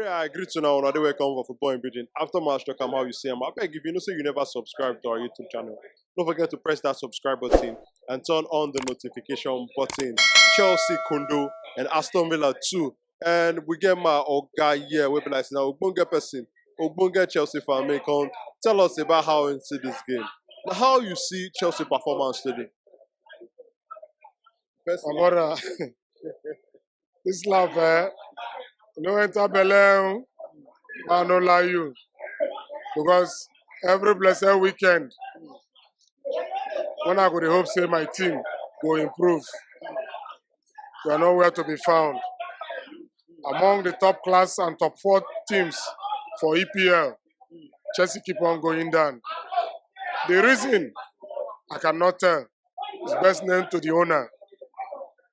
I agree to now. Another welcome for football in Pidgin. After match talk, how you see him. I beg if you know say you never subscribe to our YouTube channel, don't forget to press that subscribe button and turn on the notification button. Chelsea, Kundo, and Aston Villa too. And we get my guy here. We be like now Ogbonge person, Ogbonge Chelsea fan. May come tell us about how you see this game. Now, how you see Chelsea performance today. Amora, this love, no enter Belém, I no lie you. Because every blessed weekend, when I go to hope say my team will improve, we are nowhere to be found. Among the top class and top 4 teams for EPL, Chelsea keep on going down. The reason, I cannot tell, is best known to the owner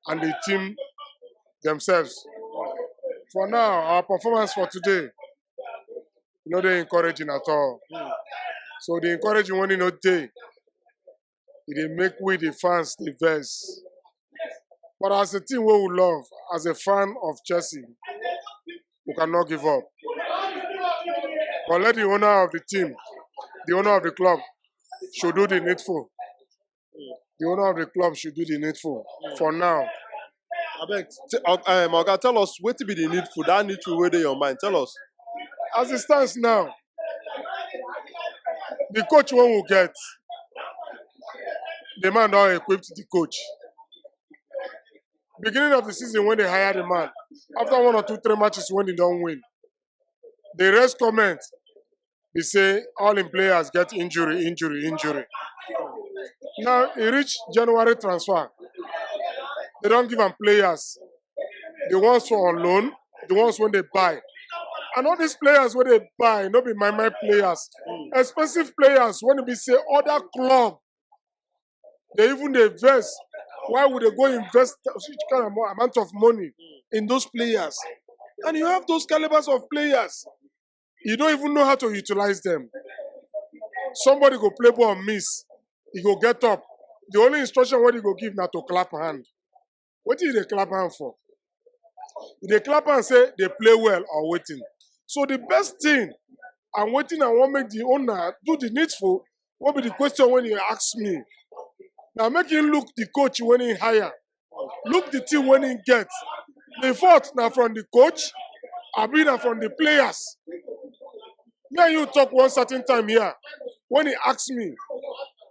and the team themselves. For now, our performance for today, not they encouraging at all. So the encouraging one in a day, it make we the fans the best. But as a team we will love, as a fan of Chelsea, we cannot give up. But let the owner of the team, the owner of the club, should do the needful. The owner of the club should do the needful. For now. I beg, Oga, tell us what to be the needful. That needful way in your mind. Tell us. As it stands now, the coach one will get. The man now equipped the coach. Beginning of the season when they hired the man, after 1 or 2, 3 matches when they don't win, the rest comment, they say all in players get injury. Now, it reached January transfer. They don't give them players. The ones for on loan, the ones when they buy. And all these players when they buy, not be my players. Expensive players, when they say other club, they even invest. Why would they go invest such kind of amount of money in those players? And you have those calibers of players. You don't even know how to utilize them. Somebody go play ball and miss. He go get up. The only instruction what he go give now to clap hand. What did they clap hand for? They clap hand say they play well or waiting. So the best thing, I'm waiting and want make the owner do the needful. What be the question when you ask me? Now make him look the coach when he hire. Look the team when he get. The fault now from the coach, I mean from the players. Now you talk one certain time here. When he asked me,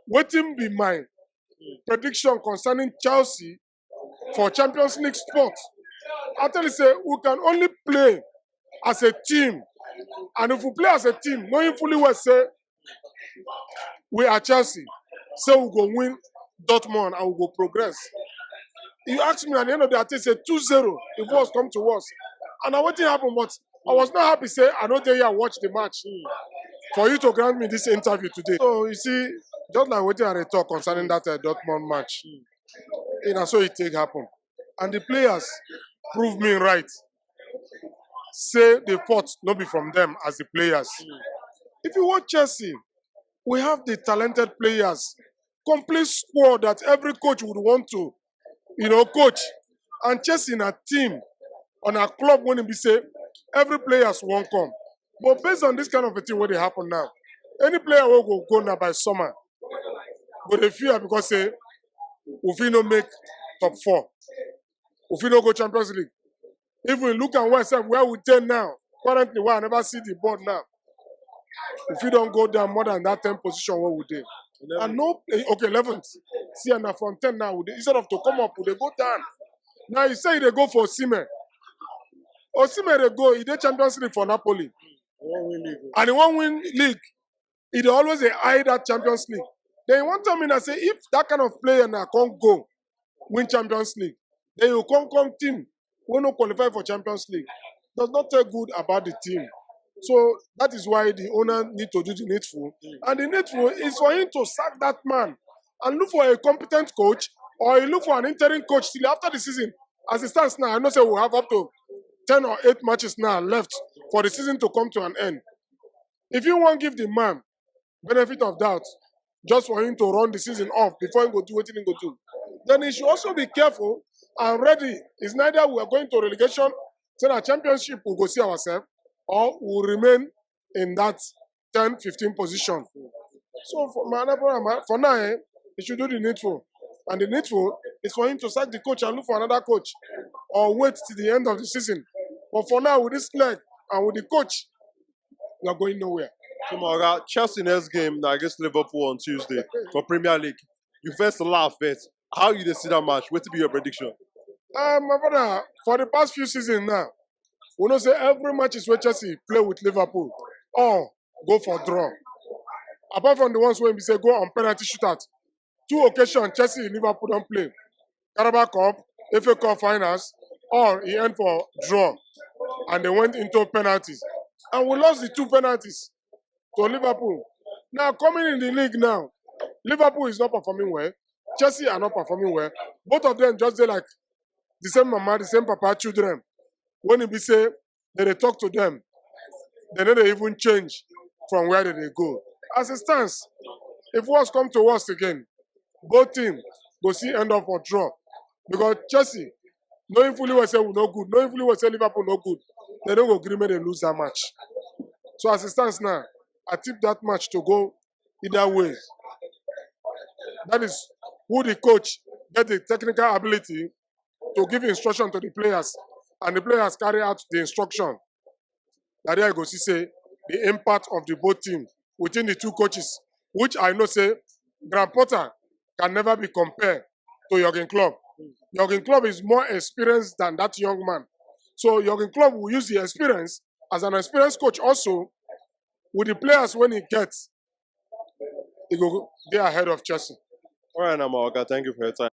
what him be my prediction concerning Chelsea for Champions League spot? I tell you, say we can only play as a team. And if we play as a team, knowing fully well say we are Chelsea, so we go win Dortmund and we go progress. He asked me at the end of the day, I say 2-0 if was come to us. And I want it happen, but I was not happy say I don't dare here watch the match. For you to grant me this interview today. So you see, just like what I talk concerning that Dortmund match, so it take happen. And the players prove me right. Say the fault not be from them as the players. If you watch Chelsea, we have the talented players, complete squad that every coach would want to, coach. And Chelsea in a team, on a club when we say every players won't come. But based on this kind of a thing, what they happen now, any player will go now by summer. But they fear because say, if we don't make top 4, if we don't go Champions League, if we look at where we turn now, currently where I never see the board now, if we don't go down more than that 10 position, what would they? And no, okay, 11th. See, and from 10 now, instead of to come up, they go down. Now you say they go for Osimhen. Osimhen they go, he did Champions League for Napoli. And he won't win league. He always eye that Champions League. Then one time I say, if that kind of player now can't go win Champions League, then you can't come team will not qualify for Champions League. Does not tell good about the team. So that is why the owner need to do the needful. And the needful is for him to sack that man and look for a competent coach, or he look for an interim coach till after the season. As it stands now, I know say we'll have up to 10 or 8 matches now left for the season to come to an end. If you want to give the man benefit of doubt, just for him to run the season off before he go do what he go do, then he should also be careful and ready. It's neither we are going to relegation, so that championship will go see ourselves, or will remain in that 10, 15 position. So for now, he should do the needful. And the needful is for him to sack the coach and look for another coach or wait till the end of the season. But for now, with this leg and with the coach, we are going nowhere. Tomorrow, Chelsea next game now against Liverpool on Tuesday for Premier League. You first laugh first. How you see that match? What to be your prediction? My brother, for the past few seasons now, we know say every match is where Chelsea play with Liverpool or go for draw. Apart from the ones where we say go on penalty shootout. 2 occasions Chelsea and Liverpool don't play. Carabao Cup, FA Cup finals, or he end for draw. And they went into penalties. And we lost the 2 penalties to Liverpool. Now coming in the league now, Liverpool is not performing well. Chelsea are not performing well. Both of them just like the same mama, the same papa children. When it be say they talk to them, they never even change from where they go. As it stands, if worse come to worse again, both teams go see end up for draw. Because Chelsea, knowing fully well say we no good, knowing fully well say Liverpool no good, they don't go agree they lose that match. So as it stands now, I tip that match to go either way. That is who the coach get the technical ability to give instruction to the players, and the players carry out the instruction. That there I go see say the impact of the both teams within the 2 coaches, which I know say Graham Potter can never be compared to Jurgen Klopp. Jurgen Klopp is more experienced than that young man. So Jurgen Klopp will use the experience as an experienced coach also with the players when he gets, he go be ahead of Chelsea. All right, Namaoka, thank you for your time.